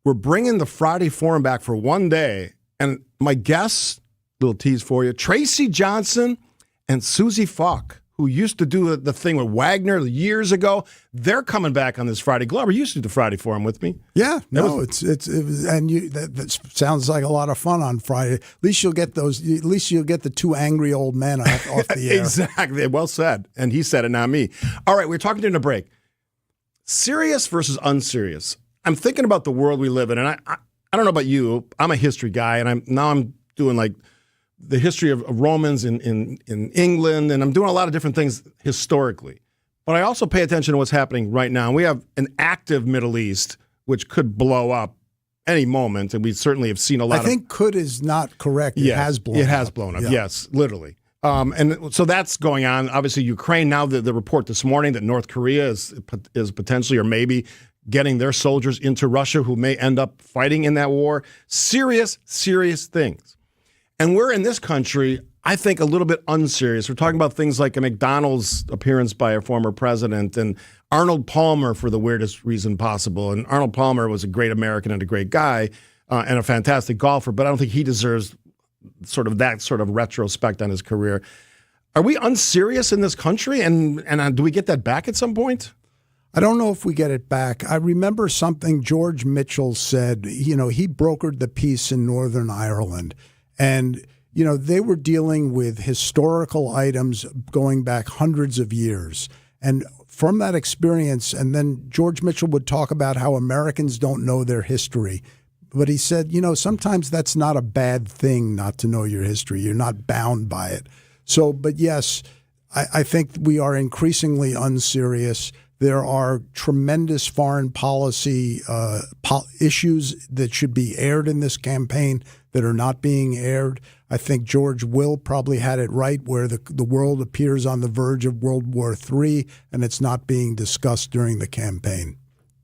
We're bringing the Friday Forum back for one day, and my guests, little tease for you, Tracy Johnson and Susie Falk, who used to do the thing with Wagner years ago, they're coming back on this Friday. Glauber, you used to do the Friday Forum with me. Yeah, it was, and that sounds like a lot of fun on Friday. At least you'll get the two angry old men off the air. Exactly. Well said. And he said it, not me. All right, we're talking during the break. Serious versus unserious. I'm thinking about the world we live in, and I don't know about you. I'm a history guy, and I'm doing like the history of Romans in England, and I'm doing a lot of different things historically. But I also pay attention to what's happening right now. We have an active Middle East, which could blow up any moment, and we certainly have seen a lot of... I think could is not correct. It has blown up. It has blown up, yes, literally. And so that's going on. Obviously, Ukraine, now the report this morning that North Korea is potentially or maybe getting their soldiers into Russia who may end up fighting in that war. Serious, serious things. And we're in this country, I think, a little bit unserious. We're talking about things like a McDonald's appearance by a former president and Arnold Palmer for the weirdest reason possible. And Arnold Palmer was a great American and a great guy and a fantastic golfer, but I don't think he deserves that sort of retrospect on his career. Are we unserious in this country? And do we get that back at some point? I don't know if we get it back. I remember something George Mitchell said. He brokered the peace in Northern Ireland. And, they were dealing with historical items going back hundreds of years. And from that experience, and then George Mitchell would talk about how Americans don't know their history. But he said, sometimes that's not a bad thing not to know your history. You're not bound by it. So, but yes, I think we are increasingly unserious. There are tremendous foreign policy issues that should be aired in this campaign that are not being aired. I think George Will probably had it right where the world appears on the verge of World War III, and it's not being discussed during the campaign.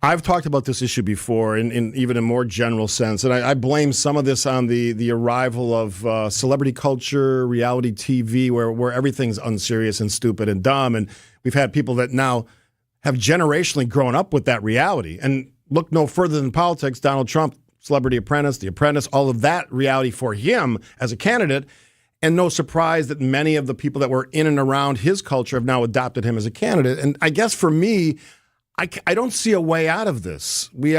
I've talked about this issue before in even a more general sense, and I blame some of this on the arrival of celebrity culture, reality TV, where everything's unserious and stupid and dumb, and we've had people that now have generationally grown up with that reality. And look no further than politics, Donald Trump, Celebrity Apprentice, The Apprentice, all of that reality for him as a candidate. And no surprise that many of the people that were in and around his culture have now adopted him as a candidate. And I guess for me, I don't see a way out of this. We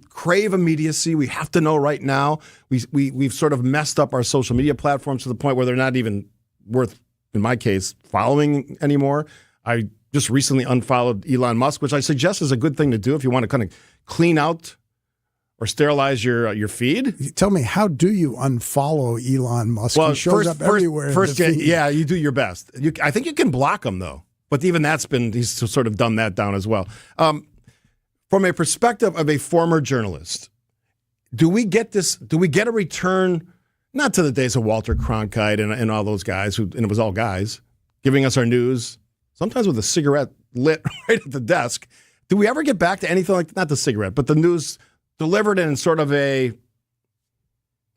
crave immediacy. We have to know right now. We've sort of messed up our social media platforms to the point where they're not even worth, in my case, following anymore. I just recently unfollowed Elon Musk, which I suggest is a good thing to do if you want to kind of clean out or sterilize your feed. Tell me, how do you unfollow Elon Musk? Well, he shows up everywhere. Yeah, you do your best. I think you can block him, though. But even he's sort of done that down as well. From a perspective of a former journalist, do we get a return, not to the days of Walter Cronkite and all those guys, and it was all guys, giving us our news, sometimes with a cigarette lit right at the desk. Do we ever get back to anything like, not the cigarette, but the news delivered in sort of a,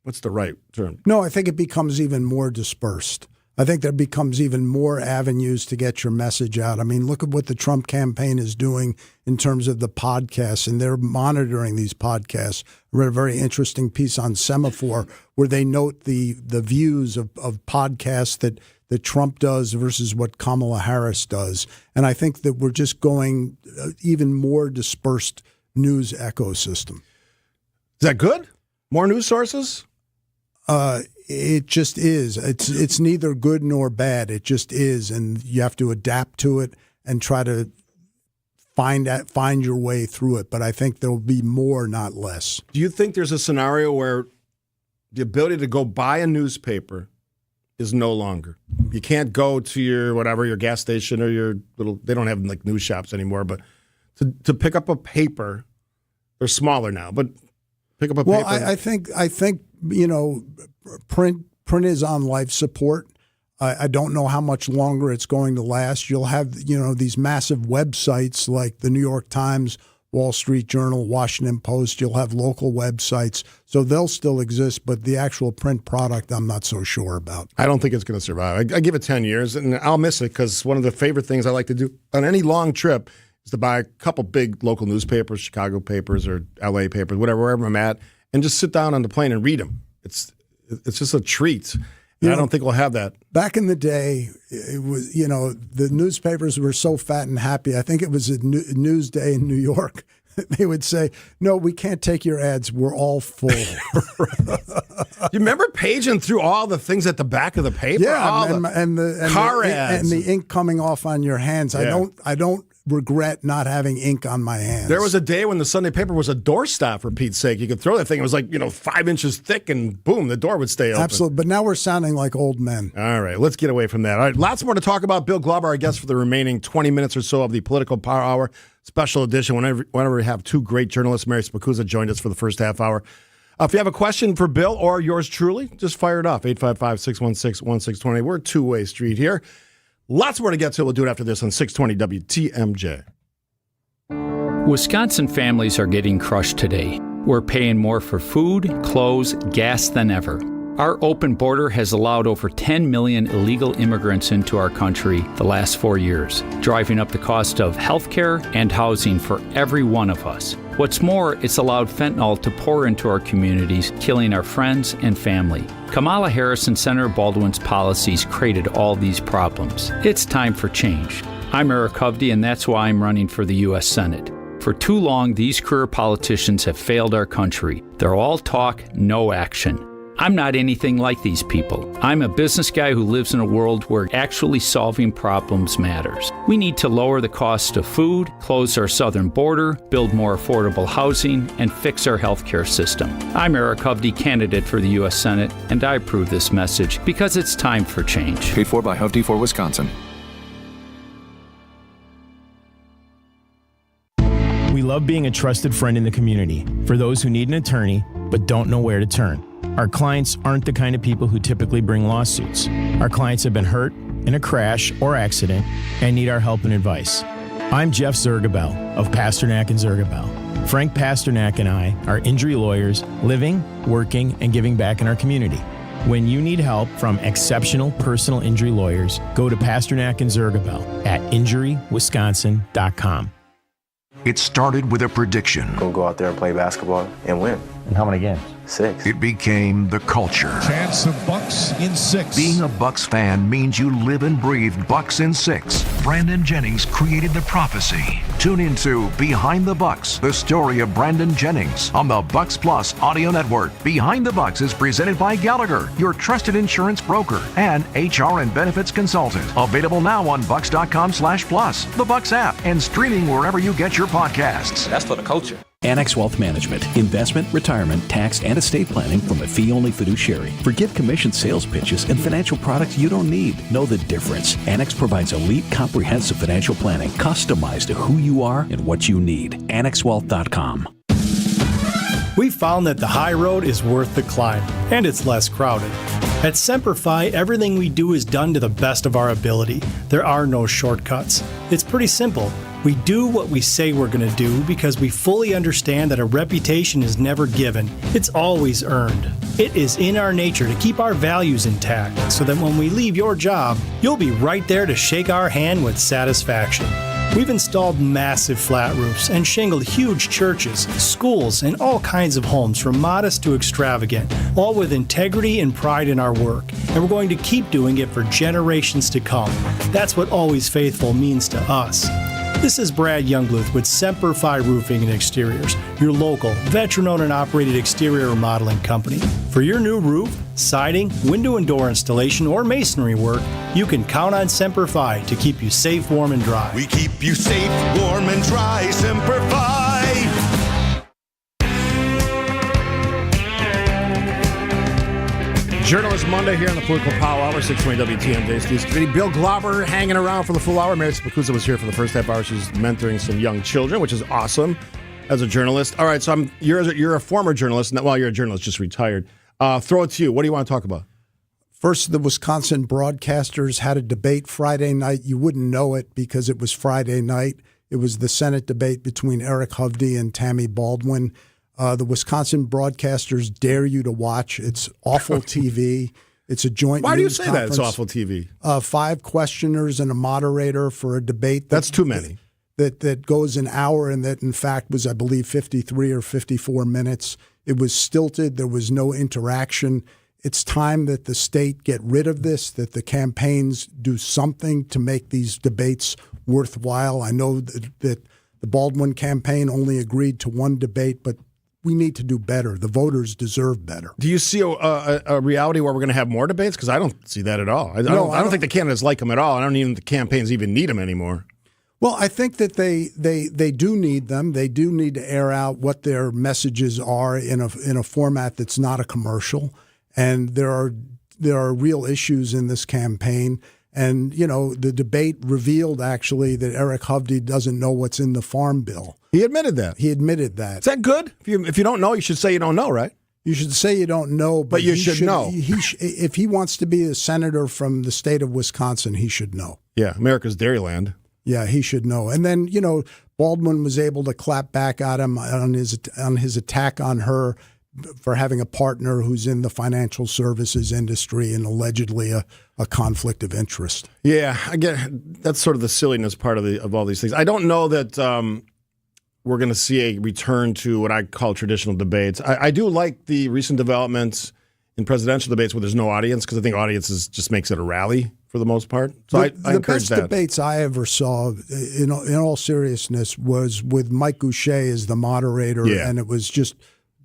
what's the right term? No, I think it becomes even more dispersed. I think there becomes even more avenues to get your message out. I mean, look at what the Trump campaign is doing in terms of the podcasts, and they're monitoring these podcasts. I read a very interesting piece on Semaphore where they note the views of podcasts that Trump does versus what Kamala Harris does. And I think that we're just going even more dispersed news ecosystem. Is that good? More news sources? It just is. It's neither good nor bad. It just is, and you have to adapt to it and try to find your way through it. But I think there will be more, not less. Do you think there's a scenario where the ability to go buy a newspaper is no longer? You can't go to your gas station or your little. They don't have like news shops anymore, but to pick up a paper, they're smaller now, but pick up a paper. Well, I think print is on life support. I don't know how much longer it's going to last. You'll have these massive websites like the New York Times, Wall Street Journal, Washington Post. You'll have local websites, so they'll still exist. But the actual print product, I'm not so sure about. I don't think it's going to survive. I give it 10 years, and I'll miss it because one of the favorite things I like to do on any long trip is to buy a couple big local newspapers, Chicago papers or L.A. papers, wherever I'm at, and just sit down on the plane and read them. It's just a treat. I don't think we'll have that. Back in the day, it was, the newspapers were so fat and happy. I think it was a Newsday in New York. They would say, "No, we can't take your ads. We're all full." You remember paging through all the things at the back of the paper? Yeah, and the car ads and the ink coming off on your hands. Yeah. I don't regret not having ink on my hands. There was a day when the Sunday paper was a doorstop, for Pete's sake. You could throw that thing. It was like 5 inches thick, and boom, the door would stay open. Absolutely. But now we're sounding like old men. All right, let's get away from that. All right, lots more to talk about. Bill Glover, our guest for the remaining 20 minutes or so of the Political Power Hour special edition. Whenever we have two great journalists, Mary Spacuzza joined us for the first half hour. If you have a question for Bill or yours truly, just fire it off. 855-616-1620. We're a two-way street here. Lots more to get to. We'll do it after this on 620 WTMJ. Wisconsin families are getting crushed today. We're paying more for food, clothes, gas than ever. Our open border has allowed over 10 million illegal immigrants into our country the last 4 years, driving up the cost of health care and housing for every one of us. What's more, it's allowed fentanyl to pour into our communities, killing our friends and family. Kamala Harris and Senator Baldwin's policies created all these problems. It's time for change. I'm Eric Hovde, and that's why I'm running for the U.S. Senate. For too long, these career politicians have failed our country. They're all talk, no action. I'm not anything like these people. I'm a business guy who lives in a world where actually solving problems matters. We need to lower the cost of food, close our southern border, build more affordable housing, and fix our healthcare system. I'm Eric Hovde, candidate for the U.S. Senate, and I approve this message because it's time for change. Paid for by Hovde for Wisconsin. We love being a trusted friend in the community for those who need an attorney but don't know where to turn. Our clients aren't the kind of people who typically bring lawsuits. Our clients have been hurt in a crash or accident and need our help and advice. I'm Jeff Zergabel of Pasternak and Zergabel. Frank Pasternak and I are injury lawyers living, working, and giving back in our community. When you need help from exceptional personal injury lawyers, go to Pasternak and Zergabel at injurywisconsin.com. It started with a prediction. Go out there and play basketball and win. And how many games? 6. It became the culture. Chance of Bucks in 6. Being a Bucks fan means you live and breathe Bucks in 6. Brandon Jennings created the prophecy. Tune into Behind the Bucks, the story of Brandon Jennings on the Bucks Plus audio network. Behind the Bucks is presented by Gallagher, your trusted insurance broker and HR and benefits consultant. Available now on bucks.com/plus, the Bucks app, and streaming wherever you get your podcasts. That's for the culture. Annex Wealth Management. Investment, retirement, tax, and estate planning from a fee-only fiduciary. Forget commission sales pitches and financial products you don't need. Know the difference. Annex provides elite, comprehensive financial planning customized to who you are and what you need. AnnexWealth.com. We found that the high road is worth the climb, and it's less crowded. At Semperfi, everything we do is done to the best of our ability. There are no shortcuts. It's pretty simple. We do what we say we're going to do because we fully understand that a reputation is never given. It's always earned. It is in our nature to keep our values intact so that when we leave your job, you'll be right there to shake our hand with satisfaction. We've installed massive flat roofs and shingled huge churches, schools, and all kinds of homes from modest to extravagant, all with integrity and pride in our work. And we're going to keep doing it for generations to come. That's what Always Faithful means to us. This is Brad Youngbluth with Semperfi Roofing and Exteriors, your local, veteran-owned and operated exterior remodeling company. For your new roof, siding, window and door installation, or masonry work, you can count on Semperfi to keep you safe, warm, and dry. We keep you safe, warm, and dry. Semperfi. Journalist Monday here on the Political Power Hour, 620 WTMJ. Steve Scaffidi. Bill Glauber hanging around for the full hour. Mary Spikuza was here for the first half hour. She's mentoring some young children, which is awesome as a journalist. All right, so you're a former journalist. Well, you're a journalist, just retired. Throw it to you. What do you want to talk about? First, the Wisconsin broadcasters had a debate Friday night. You wouldn't know it because it was Friday night. It was the Senate debate between Eric Hovde and Tammy Baldwin. The Wisconsin broadcasters dare you to watch. It's awful TV. It's a joint Why do you news say conference. that it's awful TV? 5 questioners and a moderator for a debate. That's too many. That goes an hour and that, in fact, was, I believe, 53 or 54 minutes. It was stilted. There was no interaction. It's time that the state get rid of this, that the campaigns do something to make these debates worthwhile. I know that the Baldwin campaign only agreed to one debate, but we need to do better. The voters deserve better. Do you see a reality where we're going to have more debates? Because I don't see that at all. I don't think the candidates like them at all. I don't even think the campaigns even need them anymore. Well, I think that they do need them. They do need to air out what their messages are in a format that's not a commercial. And there are real issues in this campaign. And, you know, the debate revealed actually that Eric Hovde doesn't know what's in the Farm Bill. He admitted that. He admitted that. Is that good? If you don't know, you should say you don't know, right? You should say you don't know, but you should know. If he wants to be a senator from the state of Wisconsin, he should know. Yeah, America's Dairyland. Yeah, he should know. And then, Baldwin was able to clap back at him on his attack on her for having a partner who's in the financial services industry and allegedly a conflict of interest. Yeah, again, that's sort of the silliness part of all these things. I don't know that we're going to see a return to what I call traditional debates. I do like the recent developments in presidential debates where there's no audience, because I think audiences just makes it a rally for the most part. So I encourage that. The best debates I ever saw, in all seriousness, was with Mike Goucher as the moderator, and it was just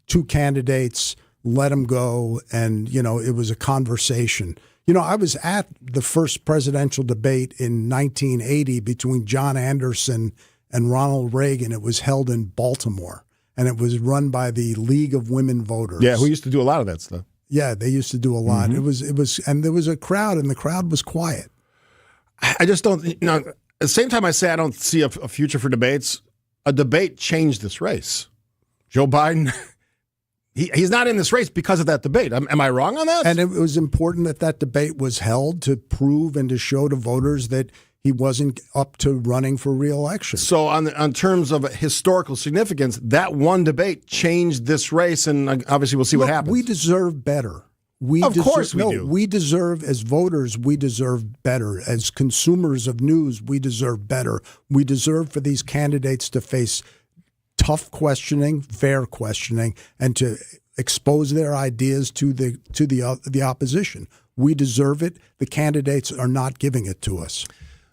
two candidates, let them go, and, it was a conversation. I was at the first presidential debate in 1980 between John Anderson and Ronald Reagan. It was held in Baltimore, and it was run by the League of Women Voters. Yeah, who used to do a lot of that stuff. Yeah, they used to do a lot. Mm-hmm. It was, and there was a crowd, and the crowd was quiet. I just don't, at the same time I say I don't see a future for debates, a debate changed this race. Joe Biden, he's not in this race because of that debate. Am I wrong on that? And it was important that debate was held to prove and to show to voters that he wasn't up to running for re-election. So on terms of historical significance, that one debate changed this race, and obviously we'll see what happens. We deserve better. Of course we do. We deserve, as voters, we deserve better. As consumers of news, we deserve better. We deserve for these candidates to face tough questioning, fair questioning, and to expose their ideas to the opposition. We deserve it. The candidates are not giving it to us.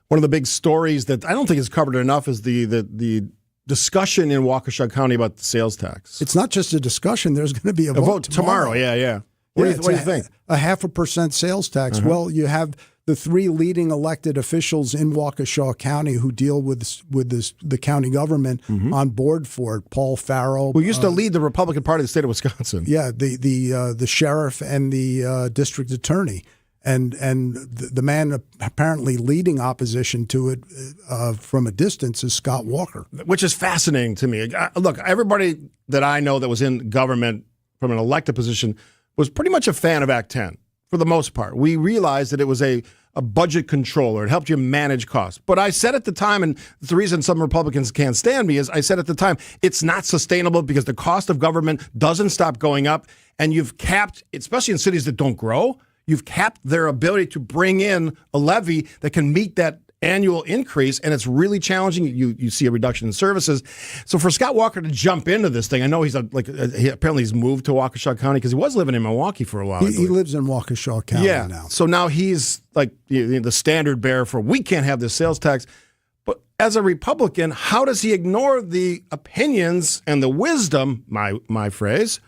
One of the big stories that I don't think is covered enough is the discussion in Waukesha County about the sales tax. It's not just a discussion. There's going to be a vote tomorrow. Yeah. What do you think? A 0.5% sales tax. Uh-huh. Well, you have the three leading elected officials in Waukesha County who deal with the county government on board for it. Paul Farrow, who used to lead the Republican Party of the state of Wisconsin. Yeah, the sheriff and the district attorney. And the man apparently leading opposition to it from a distance is Scott Walker. Which is fascinating to me. Look, everybody that I know that was in government from an elected position was pretty much a fan of Act 10 for the most part. We realized that it was a budget controller. It helped you manage costs. But I said at the time, and the reason some Republicans can't stand me is I said at the time, it's not sustainable because the cost of government doesn't stop going up. And you've capped, especially in cities that don't grow, you've capped their ability to bring in a levy that can meet that annual increase, and it's really challenging. You see a reduction in services. So for Scott Walker to jump into this thing, I know apparently he's moved to Waukesha County because he was living in Milwaukee for a while. He lives in Waukesha County now. So now he's like the standard bearer for we can't have this sales tax. But as a Republican, how does he ignore the opinions and the wisdom, my phrase,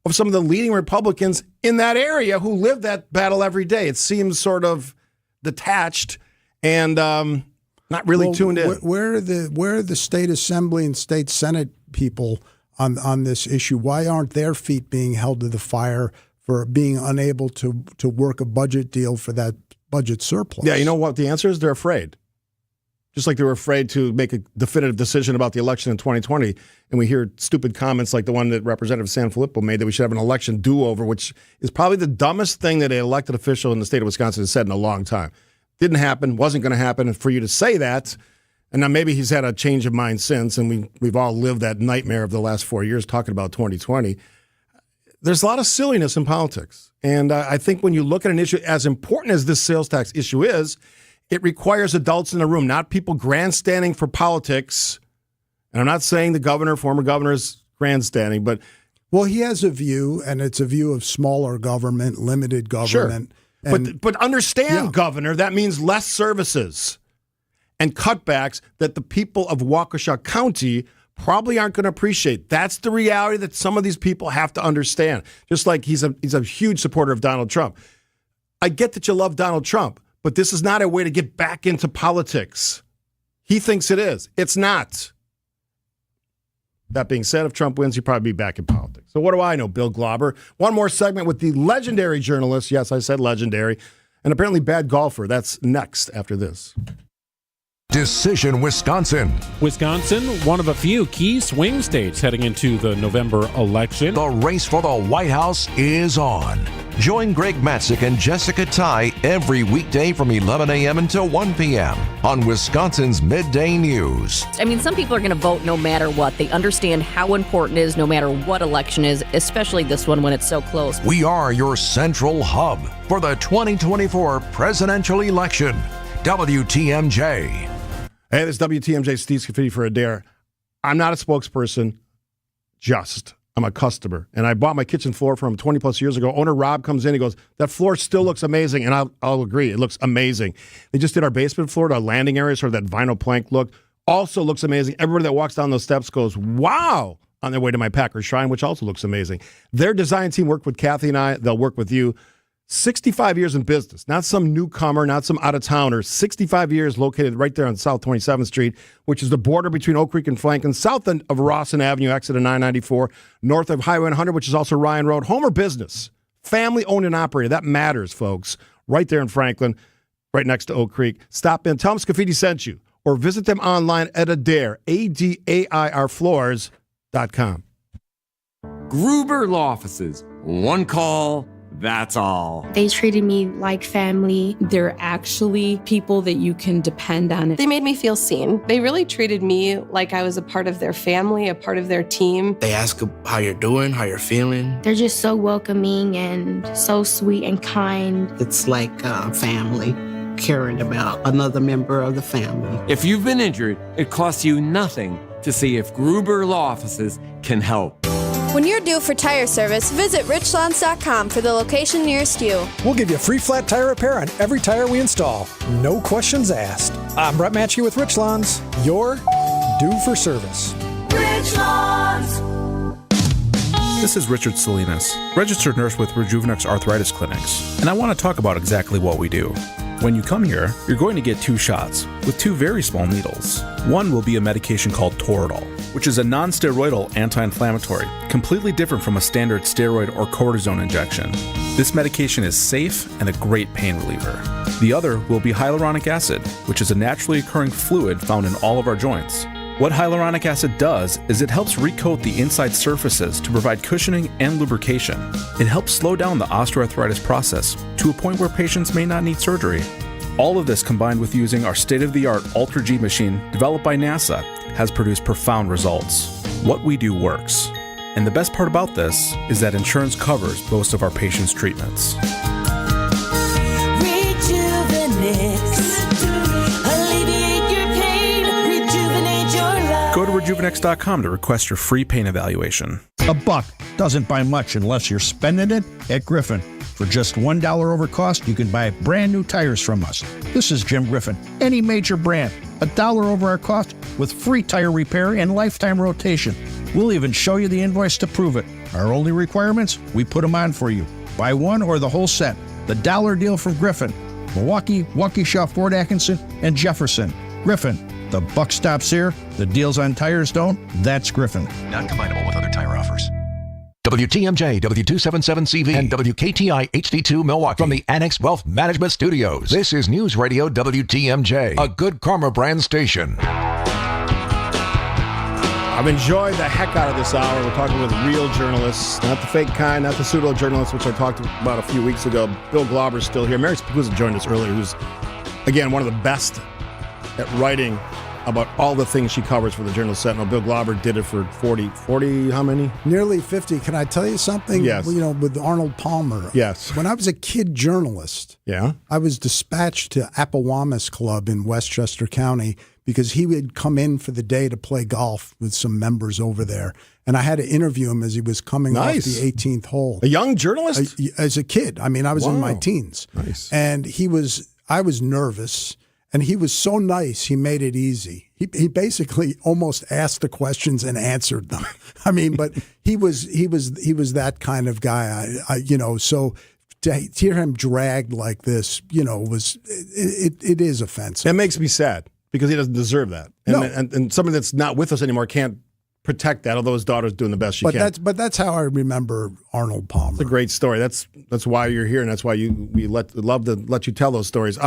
of some of the leading Republicans in that area who live that battle every day? It seems sort of detached and not really tuned in. Where are the state assembly and state senate people on this issue? Why aren't their feet being held to the fire for being unable to work a budget deal for that budget surplus? Yeah, you know what the answer is? They're afraid. Just like they were afraid to make a definitive decision about the election in 2020. And we hear stupid comments like the one that Representative Sanfilippo made that we should have an election do-over, which is probably the dumbest thing that an elected official in the state of Wisconsin has said in a long time. Didn't happen, wasn't going to happen. And for you to say that, and now maybe he's had a change of mind since, and we've all lived that nightmare of the last 4 years talking about 2020. There's a lot of silliness in politics. And I think when you look at an issue as important as this sales tax issue is, it requires adults in the room, not people grandstanding for politics. And I'm not saying the governor, former governor, is grandstanding, but... Well, he has a view, and it's a view of smaller government, limited government. Sure. But understand, Governor, that means less services and cutbacks that the people of Waukesha County probably aren't going to appreciate. That's the reality that some of these people have to understand. Just like he's a huge supporter of Donald Trump. I get that you love Donald Trump, but this is not a way to get back into politics. He thinks it is. It's not. That being said, if Trump wins, he'll probably be back in politics. So what do I know, Bill Glauber? One more segment with the legendary journalist. Yes, I said legendary. And apparently bad golfer. That's next after this. Decision Wisconsin. Wisconsin, one of a few key swing states heading into the November election. The race for the White House is on. Join Greg Matzik and Jessica Ty every weekday from 11 a.m. until 1 p.m. on Wisconsin's Midday News. I mean, some people are going to vote no matter what. They understand how important it is no matter what election is, especially this one when it's so close. We are your central hub for the 2024 presidential election. WTMJ. Hey, this is WTMJ, Steve Scaffidi for Adair. I'm not a spokesperson, I'm a customer. And I bought my kitchen floor from him 20 plus years ago. Owner Rob comes in, he goes, that floor still looks amazing. And I'll agree, it looks amazing. They just did our basement floor, the landing area, sort of that vinyl plank look. Also looks amazing. Everybody that walks down those steps goes, wow, on their way to my Packers Shrine, which also looks amazing. Their design team worked with Kathy and I. They'll work with you. 65 years in business, not some newcomer, not some out-of-towner. 65 years located right there on South 27th Street, which is the border between Oak Creek and Franklin, south of Rawson Avenue, exit of 994, north of Highway 100, which is also Ryan Road. Home or business, family-owned and operated. That matters, folks. Right there in Franklin, right next to Oak Creek. Stop in, tell them Scaffidi sent you, or visit them online at Adair, ADAIR floors.com. Gruber Law Offices. One call, that's all. They treated me like family. They're actually people that you can depend on. They made me feel seen. They really treated me like I was a part of their family, a part of their team. They ask how you're doing, how you're feeling. They're just so welcoming and so sweet and kind. It's like family, caring about another member of the family. If you've been injured, it costs you nothing to see if Gruber Law Offices can help. When you're due for tire service, visit richlands.com for the location nearest you. We'll give you a free flat tire repair on every tire we install. No questions asked. I'm Brett Matchke with Richlands. You're due for service. Richlands. This is Richard Salinas, registered nurse with Rejuvenex Arthritis Clinics, and I want to talk about exactly what we do. When you come here, you're going to get 2 shots with 2 very small needles. One will be a medication called Toradol, which is a non-steroidal anti-inflammatory, completely different from a standard steroid or cortisone injection. This medication is safe and a great pain reliever. The other will be hyaluronic acid, which is a naturally occurring fluid found in all of our joints. What hyaluronic acid does is it helps recoat the inside surfaces to provide cushioning and lubrication. It helps slow down the osteoarthritis process to a point where patients may not need surgery. All of this combined with using our state-of-the-art Ultra G machine developed by NASA has produced profound results. What we do works. And the best part about this is that insurance covers most of our patients' treatments. Go to Rejuvenex.com to request your free pain evaluation. A buck doesn't buy much unless you're spending it at Griffin. For just $1 over cost, you can buy brand new tires from us. This is Jim Griffin. Any major brand, $1 over our cost with free tire repair and lifetime rotation. We'll even show you the invoice to prove it. Our only requirements, we put them on for you. Buy one or the whole set. The dollar deal from Griffin. Milwaukee, Waukesha, Fort Atkinson, and Jefferson. Griffin. The buck stops here. The deals on tires don't. That's Griffin. Not combinable with other tire offers. WTMJ, W277CV, and WKTI HD2 Milwaukee. From the Annex Wealth Management Studios, this is News Radio WTMJ, a Good Karma brand station. I've enjoyed the heck out of this hour. We're talking with real journalists, not the fake kind, not the pseudo-journalists, which I talked about a few weeks ago. Bill Glauber's still here. Mary Spikuza joined us earlier, who's, again, one of the best at writing about all the things she covers for the Journal Sentinel. Bill Glauber did it for 40, how many? Nearly 50. Can I tell you something? Yes. You know, with Arnold Palmer. Yes. When I was a kid journalist, I was dispatched to Appowamis Club in Westchester County because he would come in for the day to play golf with some members over there. And I had to interview him as he was coming off the 18th hole. A young journalist? As a kid. I mean, I was in my teens. Nice. And I was nervous. And he was so nice, he made it easy. He basically almost asked the questions and answered them. I mean, but he was that kind of guy. So to hear him dragged like this, it is offensive. That makes me sad because he doesn't deserve that. And somebody that's not with us anymore can't protect that, although his daughter's doing the best she can. But that's how I remember Arnold Palmer. It's a great story. That's why you're here, and that's why we love to let you tell those stories.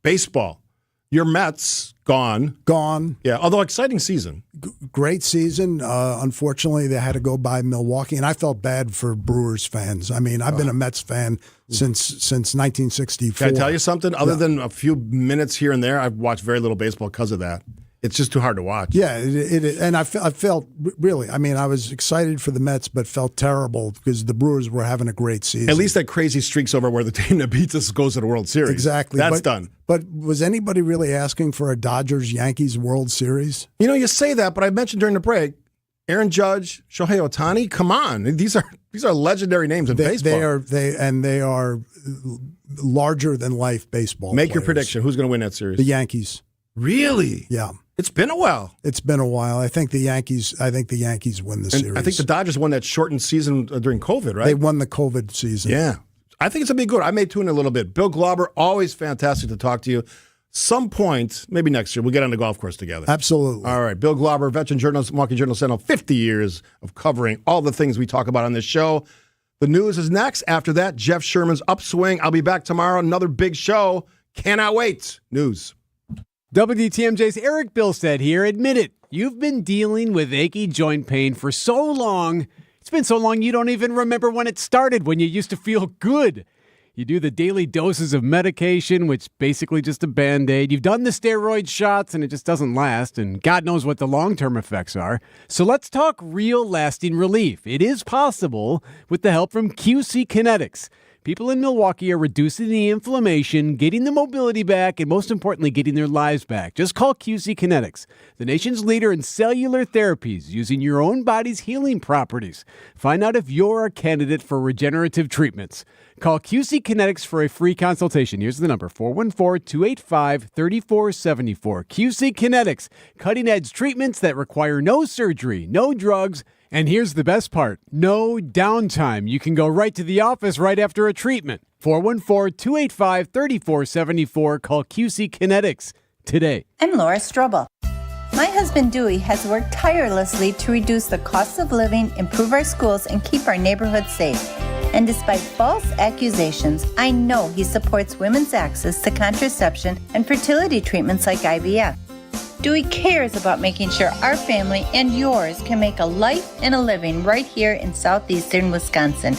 Baseball. Your Mets, gone. Gone. Yeah, although exciting season. Great season. Unfortunately, they had to go by Milwaukee, and I felt bad for Brewers fans. I mean, I've been a Mets fan since 1964. Can I tell you something? Other than a few minutes here and there, I've watched very little baseball because of that. It's just too hard to watch. Yeah, and I felt really, I mean, I was excited for the Mets, but felt terrible because the Brewers were having a great season. At least that crazy streak's over where the team that beats us goes to the World Series. Exactly. That's done. But was anybody really asking for a Dodgers-Yankees World Series? You know, you say that, but I mentioned during the break, Aaron Judge, Shohei Ohtani, come on. These are legendary names in baseball. They are larger-than-life baseball Make players. your prediction. Who's going to win that series? The Yankees. Really? Yeah. It's been a while. It's been a while. I think the Yankees win the series. I think the Dodgers won that shortened season during COVID, right? They won the COVID season. Yeah. I think it's going to be good. I may tune in a little bit. Bill Glauber, always fantastic to talk to you. Some point, maybe next year, we'll get on the golf course together. Absolutely. All right. Bill Glauber, veteran journalist, Milwaukee Journal Sentinel, 50 years of covering all the things we talk about on this show. The news is next. After that, Jeff Sherman's Upswing. I'll be back tomorrow. Another big show. Cannot wait. News. WTMJ's Eric Bilstead here. Admit it, you've been dealing with achy joint pain for so long. It's been so long you don't even remember when it started, when you used to feel good. You do the daily doses of medication, which basically just a Band-Aid. You've done the steroid shots, and it just doesn't last, and God knows what the long-term effects are. So let's talk real lasting relief. It is possible with the help from QC Kinetics. People in Milwaukee are reducing the inflammation, getting the mobility back, and most importantly, getting their lives back. Just call QC Kinetics, the nation's leader in cellular therapies, using your own body's healing properties. Find out if you're a candidate for regenerative treatments. Call QC Kinetics for a free consultation. Here's the number, 414-285-3474. QC Kinetics, cutting-edge treatments that require no surgery, no drugs, and here's the best part, no downtime. You can go right to the office right after a treatment. 414-285-3474. Call QC Kinetics today. I'm Laura Strobel. My husband Dewey has worked tirelessly to reduce the cost of living, improve our schools, and keep our neighborhoods safe. And despite false accusations, I know he supports women's access to contraception and fertility treatments like IVF. Dewey cares about making sure our family and yours can make a life and a living right here in southeastern Wisconsin.